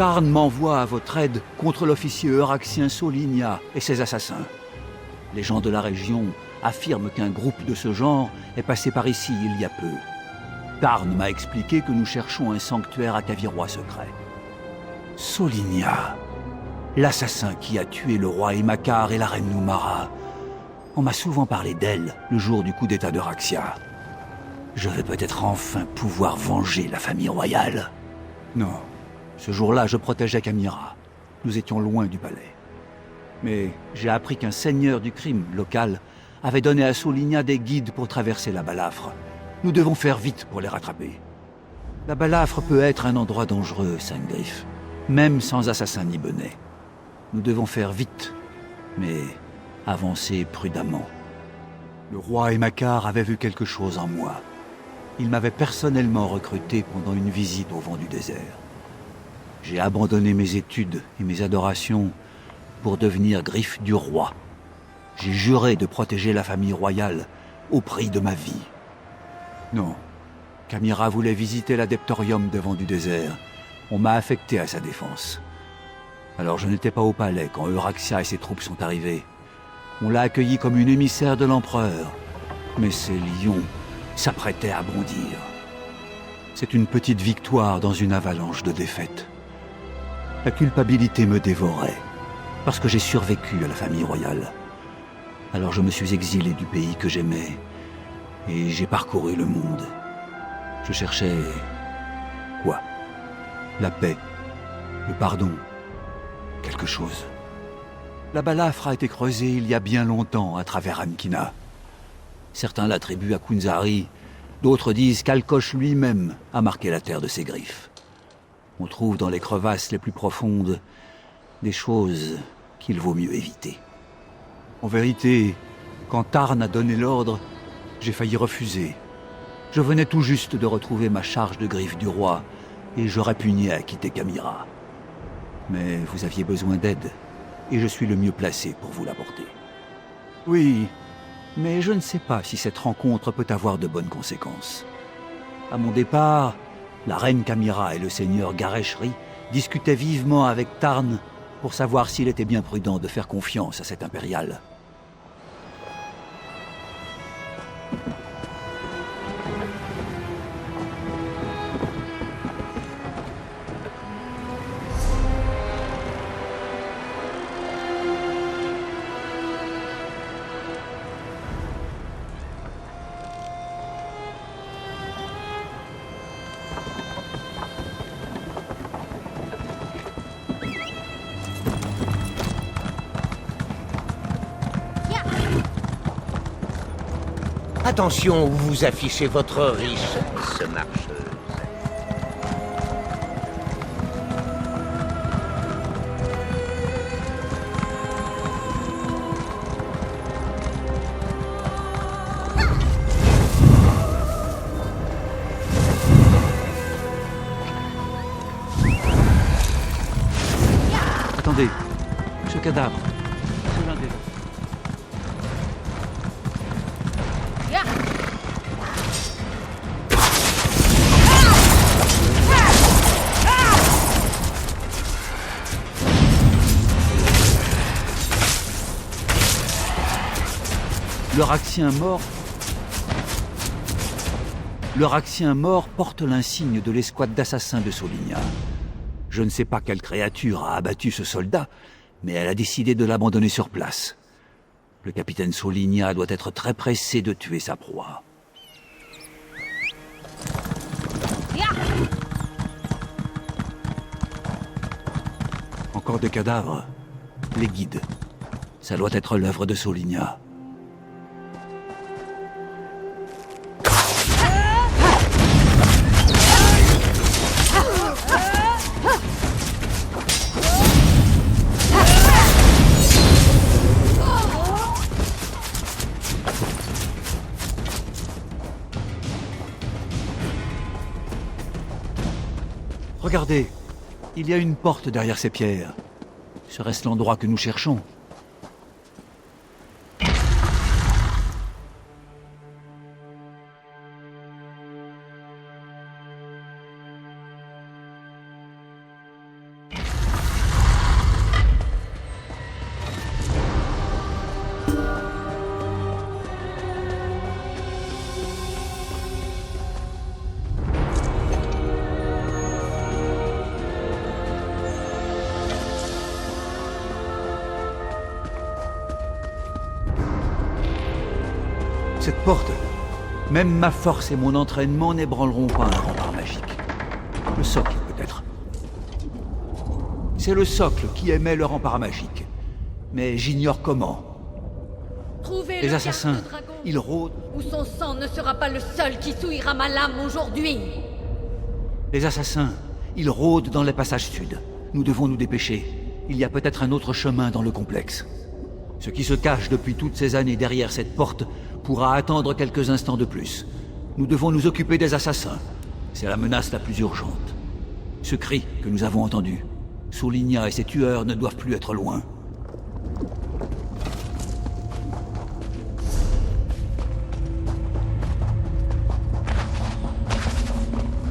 Tarn m'envoie à votre aide contre l'officier euraxien Solinia et ses assassins. Les gens de la région affirment qu'un groupe de ce genre est passé par ici il y a peu. Tarn m'a expliqué que nous cherchons un sanctuaire à Kavirois secret. Solinia, l'assassin qui a tué le roi Emakar et la reine Numara. On m'a souvent parlé d'elle le jour du coup d'état de Raxia. Je vais peut-être enfin pouvoir venger la famille royale. Non, ce jour-là, je protégeais Kamira. Nous étions loin du palais. Mais j'ai appris qu'un seigneur du crime local avait donné à Solinia des guides pour traverser la Balafre. Nous devons faire vite pour les rattraper. La Balafre peut être un endroit dangereux, Saint-Griff, même sans assassin ni bonnet. Nous devons faire vite, mais avancer prudemment. Le roi Emakar avait vu quelque chose en moi. Il m'avait personnellement recruté pendant une visite au vent du désert. J'ai abandonné mes études et mes adorations pour devenir griffe du roi. J'ai juré de protéger la famille royale au prix de ma vie. Non, Kamira voulait visiter l'adeptorium des vents du désert. On m'a affecté à sa défense. Alors je n'étais pas au palais quand Euraxia et ses troupes sont arrivés. On l'a accueilli comme une émissaire de l'empereur. Mais ces lions s'apprêtaient à bondir. C'est une petite victoire dans une avalanche de défaites. La culpabilité me dévorait, parce que j'ai survécu à la famille royale. Alors je me suis exilé du pays que j'aimais, et j'ai parcouru le monde. Je cherchais... quoi? La paix, le pardon, quelque chose. La Balafre a été creusée il y a bien longtemps à travers Ankina. Certains l'attribuent à Kunzari, d'autres disent qu'Alkosh lui-même a marqué la terre de ses griffes. On trouve dans les crevasses les plus profondes des choses qu'il vaut mieux éviter. En vérité, quand Tarn a donné l'ordre, j'ai failli refuser. Je venais tout juste de retrouver ma charge de griffes du roi et je répugnais à quitter Kamira. Mais vous aviez besoin d'aide et je suis le mieux placé pour vous l'apporter. Oui, mais je ne sais pas si cette rencontre peut avoir de bonnes conséquences. À mon départ, la reine Kamira et le seigneur Gareshri discutaient vivement avec Tarn pour savoir s'il était bien prudent de faire confiance à cet impérial. Attention où vous affichez votre richesse, marcheuse. Attendez, ce cadavre, c'est l'un des... L'Euraxien mort porte l'insigne de l'escouade d'assassins de Solinia. Je ne sais pas quelle créature a abattu ce soldat, mais elle a décidé de l'abandonner sur place. Le capitaine Solinia doit être très pressé de tuer sa proie. Encore des cadavres. Les guides. Ça doit être l'œuvre de Solinia. Regardez, il y a une porte derrière ces pierres. Serait-ce l'endroit que nous cherchons ? Cette porte, même ma force et mon entraînement n'ébranleront pas un rempart magique. Le socle, peut-être. C'est le socle qui émet le rempart magique. Mais j'ignore comment. Trouvez Les le assassins, garde-dragon, ils rôdent. ou son sang ne sera pas le seul qui souillera ma lame aujourd'hui. Les assassins, ils rôdent dans les passages sud. Nous devons nous dépêcher. Il y a peut-être un autre chemin dans le complexe. Ce qui se cache depuis toutes ces années derrière cette porte pourra attendre quelques instants de plus. Nous devons nous occuper des assassins. C'est la menace la plus urgente. Ce cri que nous avons entendu. Souligna et ses tueurs ne doivent plus être loin.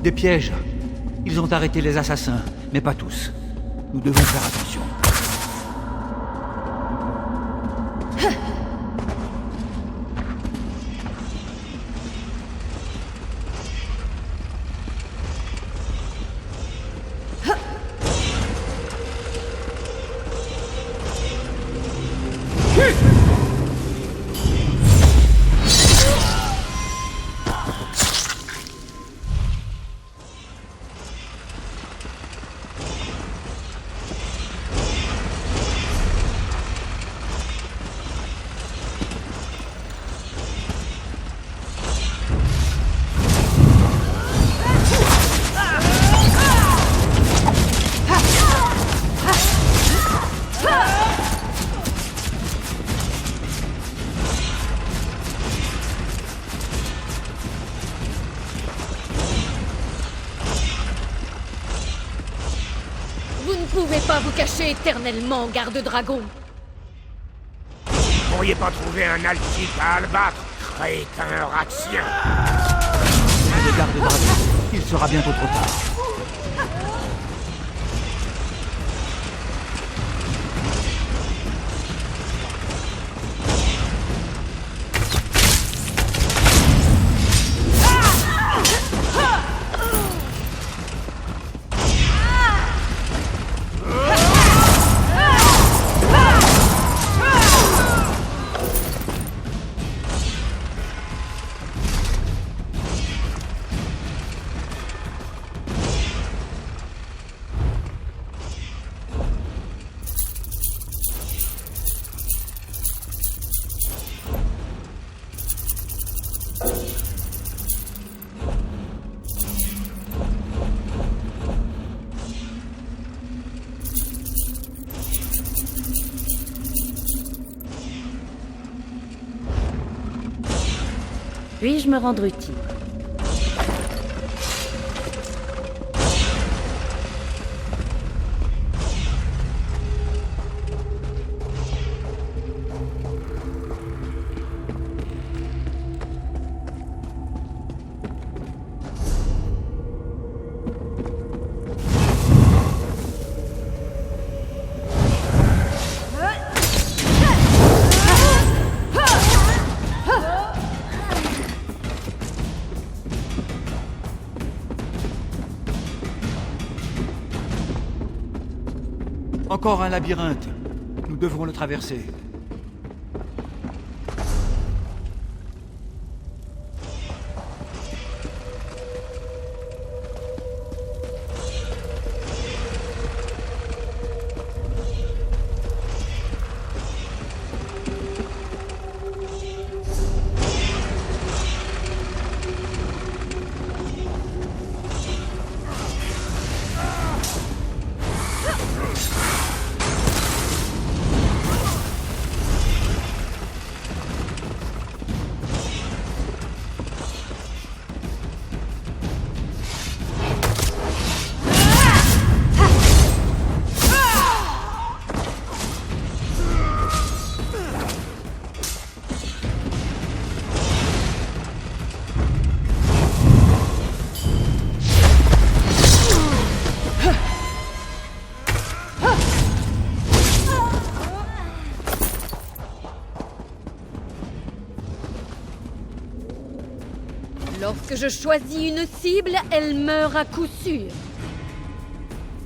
Des pièges. Ils ont arrêté les assassins, mais pas tous. Nous devons faire attention. Vous ne pouvez pas vous cacher éternellement, garde-dragon. Vous pourriez pas trouver un altique à abattre, crétin raxien. Le garde-dragon, il sera bientôt trop tard. Puis-je me rendre utile? Encore un labyrinthe. Nous devrons le traverser. Lorsque je choisis une cible, elle meurt à coup sûr.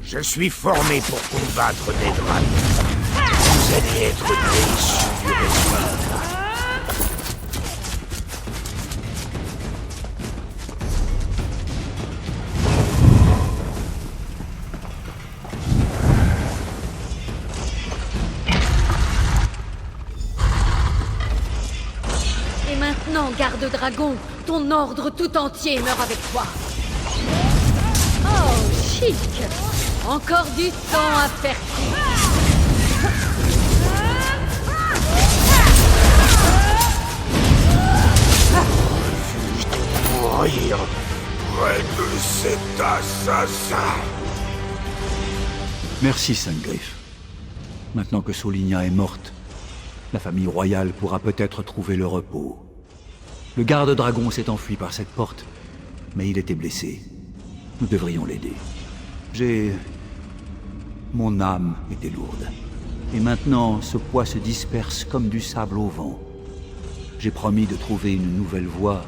Je suis formé pour combattre des dragons. Vous allez être déçus du résultat. maintenant, garde-dragon, ton ordre tout entier meurt avec toi. Oh, chic! Encore du sang à faire couler. Mourir près de cet assassin. Merci, Sangriff. Maintenant que Solinia est morte, la famille royale pourra peut-être trouver le repos. Le garde-dragon s'est enfui par cette porte, mais il était blessé. Nous devrions l'aider. Mon âme était lourde. Et maintenant, ce poids se disperse comme du sable au vent. J'ai promis de trouver une nouvelle voie,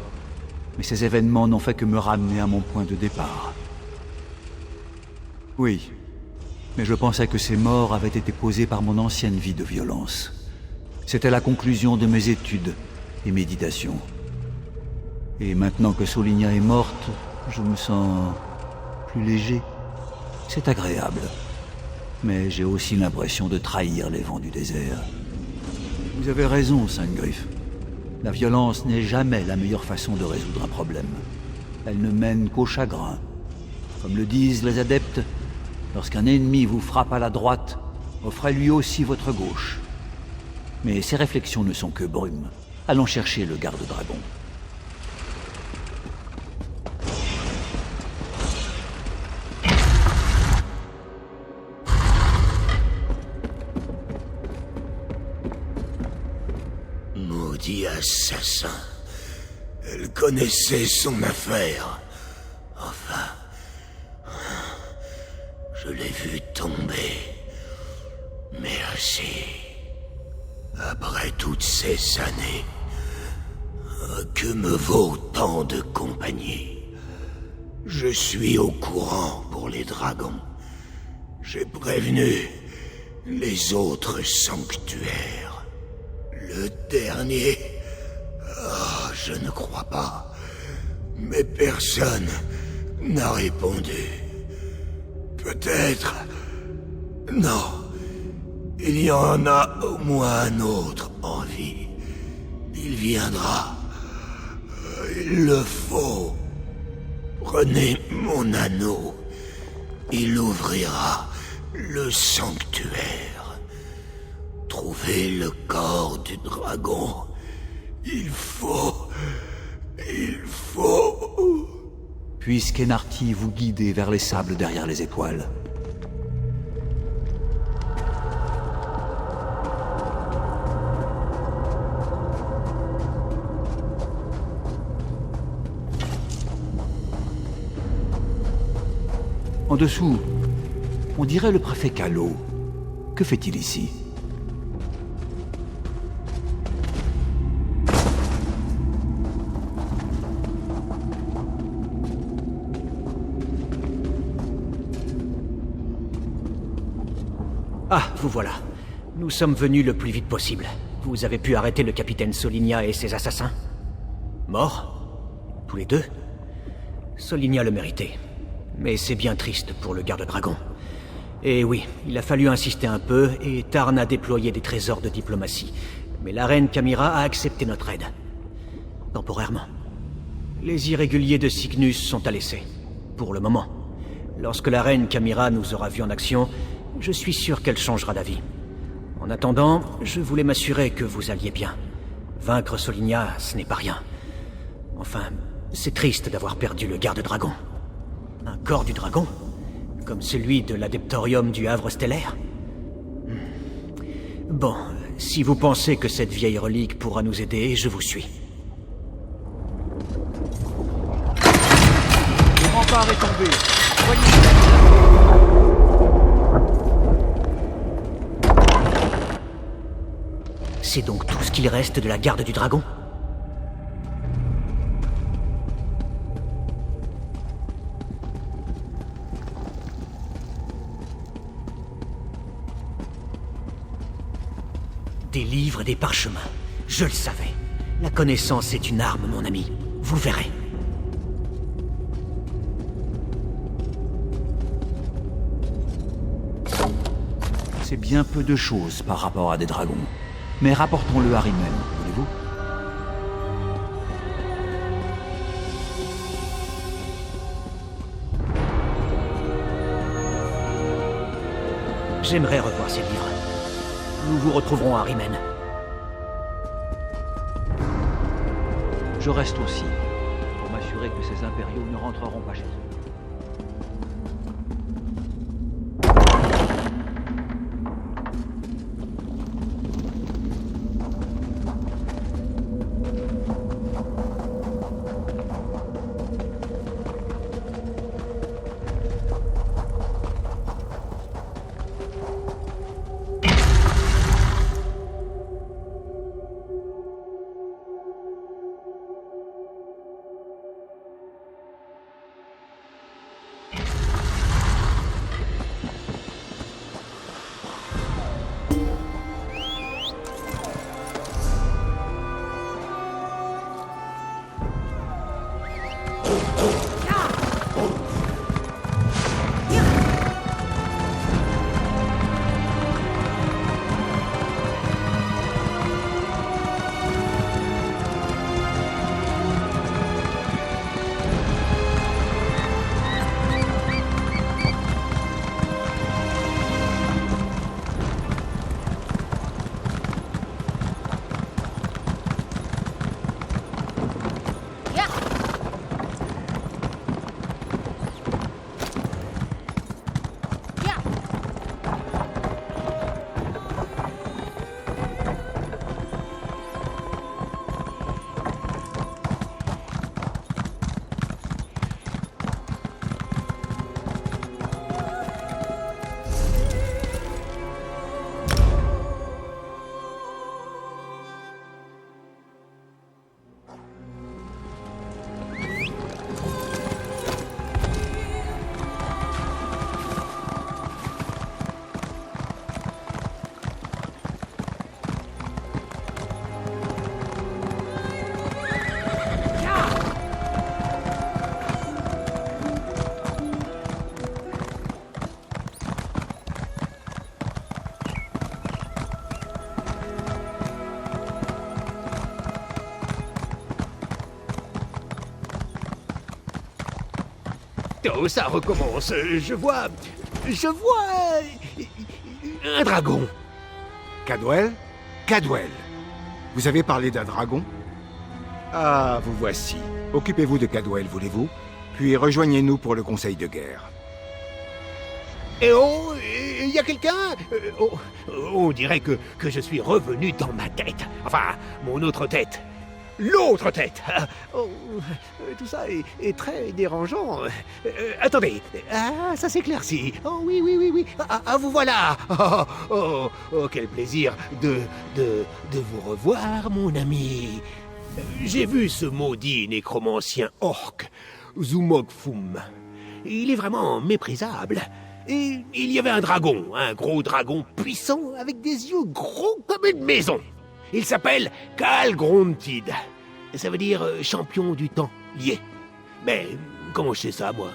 mais ces événements n'ont fait que me ramener à mon point de départ. Oui, mais je pensais que ces morts avaient été causées par mon ancienne vie de violence. C'était la conclusion de mes études et méditations. Et maintenant que Solinia est morte, je me sens plus léger. C'est agréable. Mais j'ai aussi l'impression de trahir les vents du désert. Vous avez raison, Sangriff. La violence n'est jamais la meilleure façon de résoudre un problème. Elle ne mène qu'au chagrin. Comme le disent les adeptes, lorsqu'un ennemi vous frappe à la droite, offrez-lui aussi votre gauche. Mais ces réflexions ne sont que brume. Allons chercher le garde-dragon. Maudit assassin. Elle connaissait son affaire. Enfin, je l'ai vu tomber. Mais assez. Après toutes ces années, que me vaut tant de compagnie? Je suis au courant pour les dragons. J'ai prévenu les autres sanctuaires. Le dernier... Ah, je ne crois pas. Mais personne n'a répondu. Peut-être... Non. Il y en a au moins un autre en vie. Il viendra. Il le faut. Prenez mon anneau. Il ouvrira le sanctuaire. Trouvez le corps du dragon. Il faut... Puisse Khenarti vous guider vers les sables derrière les étoiles. En dessous, on dirait le préfet Calo. Que fait-il ici? Ah, vous voilà. Nous sommes venus le plus vite possible. Vous avez pu arrêter le capitaine Solinia et ses assassins? Morts? Tous les deux? Solinia le méritait. Mais c'est bien triste pour le garde-dragon. Et oui, il a fallu insister un peu, et Tarn a déployé des trésors de diplomatie. Mais la reine Camira a accepté notre aide. Temporairement. Les irréguliers de Cygnus sont à l'essai. Pour le moment. Lorsque la reine Camira nous aura vus en action, je suis sûr qu'elle changera d'avis. En attendant, je voulais m'assurer que vous alliez bien. Vaincre Solinia, ce n'est pas rien. Enfin, c'est triste d'avoir perdu le garde-dragon. Un corps du dragon? Comme celui de l'adeptorium du Havre stellaire? Bon, si vous pensez que cette vieille relique pourra nous aider, je vous suis. Le rempart est tombé. C'est donc tout ce qu'il reste de la garde du dragon? Des livres et des parchemins. Je le savais. La connaissance est une arme, mon ami. Vous verrez. C'est bien peu de choses par rapport à des dragons. Mais rapportons-le à Rimem, voulez-vous? J'aimerais revoir ces livres. Nous vous retrouverons à Rimen. Je reste aussi, pour m'assurer que ces impériaux ne rentreront pas chez eux. Oh, ça recommence. Je vois un dragon. Cadwell? Cadwell. Vous avez parlé d'un dragon? Ah, vous voici. Occupez-vous de Cadwell, voulez-vous? Puis rejoignez-nous pour le conseil de guerre. Et oh, il y a quelqu'un on dirait que je suis revenu dans ma tête. Enfin, mon autre tête. L'autre tête. Oh, tout ça est très dérangeant. Attendez. Ah, ça s'éclaircit. Oh oui, oui, oui, oui. Vous voilà. Quel plaisir de vous revoir, mon ami. J'ai vu ce maudit nécromancien orc, Zumogfum. Il est vraiment méprisable. Et il y avait un dragon, un gros dragon puissant avec des yeux gros comme une maison. Il s'appelle Kalgrontid. Ça veut dire champion du temps lié. Mais comment je sais ça, moi?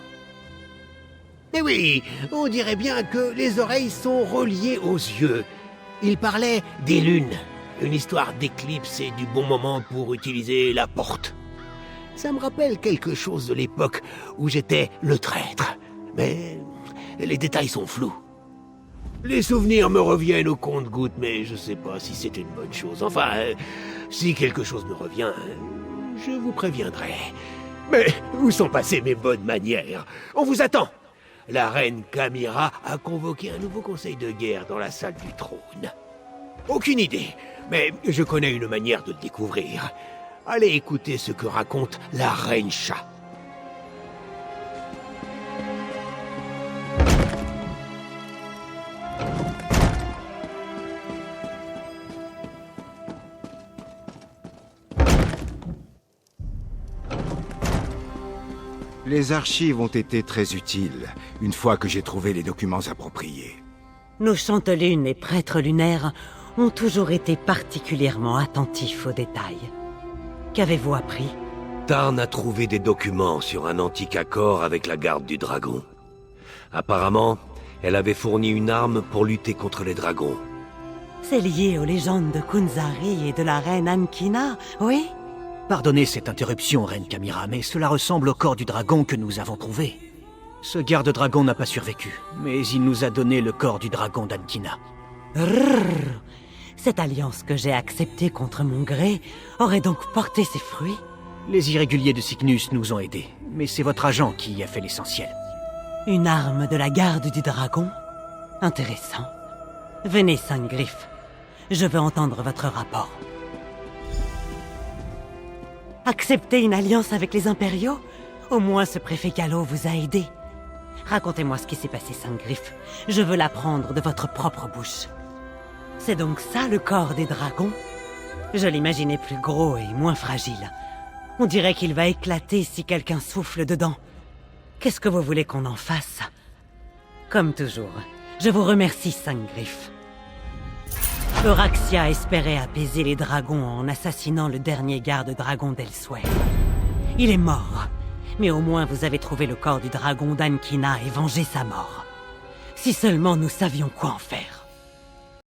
Mais oui, on dirait bien que les oreilles sont reliées aux yeux. Il parlait des lunes, une histoire d'éclipse et du bon moment pour utiliser la porte. Ça me rappelle quelque chose de l'époque où j'étais le traître. Mais les détails sont flous. Les souvenirs me reviennent au compte-gouttes, mais je sais pas si c'est une bonne chose. Enfin, si quelque chose me revient, je vous préviendrai. Mais où sont passées mes bonnes manières? On vous attend. La reine Camira a convoqué un nouveau conseil de guerre dans la salle du trône. Aucune idée, mais je connais une manière de le découvrir. Allez écouter ce que raconte la reine chat. Les archives ont été très utiles, une fois que j'ai trouvé les documents appropriés. Nos chantelunes et prêtres lunaires ont toujours été particulièrement attentifs aux détails. Qu'avez-vous appris? Tarn a trouvé des documents sur un antique accord avec la garde du dragon. Apparemment, elle avait fourni une arme pour lutter contre les dragons. C'est lié aux légendes de Kunzari et de la reine Ankina, oui? Pardonnez cette interruption, reine Camira, mais cela ressemble au corps du dragon que nous avons trouvé. Ce garde-dragon n'a pas survécu, mais il nous a donné le corps du dragon d'Ankina. Rrrr. Cette alliance que j'ai acceptée contre mon gré aurait donc porté ses fruits? Les irréguliers de Cygnus nous ont aidés, mais c'est votre agent qui a fait l'essentiel. Une arme de la garde du dragon? Intéressant. Venez, Saint-Griffe. Je veux entendre votre rapport. Accepter une alliance avec les impériaux? Au moins ce préfet Calo vous a aidé. Racontez-moi ce qui s'est passé, Saint-Griffe. Je veux l'apprendre de votre propre bouche. C'est donc ça le corps des dragons? Je l'imaginais plus gros et moins fragile. On dirait qu'il va éclater si quelqu'un souffle dedans. Qu'est-ce que vous voulez qu'on en fasse? Comme toujours, je vous remercie, Saint-Griffe. Euraxia espérait apaiser les dragons en assassinant le dernier garde-dragon d'Elsweyr. Il est mort, mais au moins vous avez trouvé le corps du dragon d'Ankina et vengé sa mort. Si seulement nous savions quoi en faire.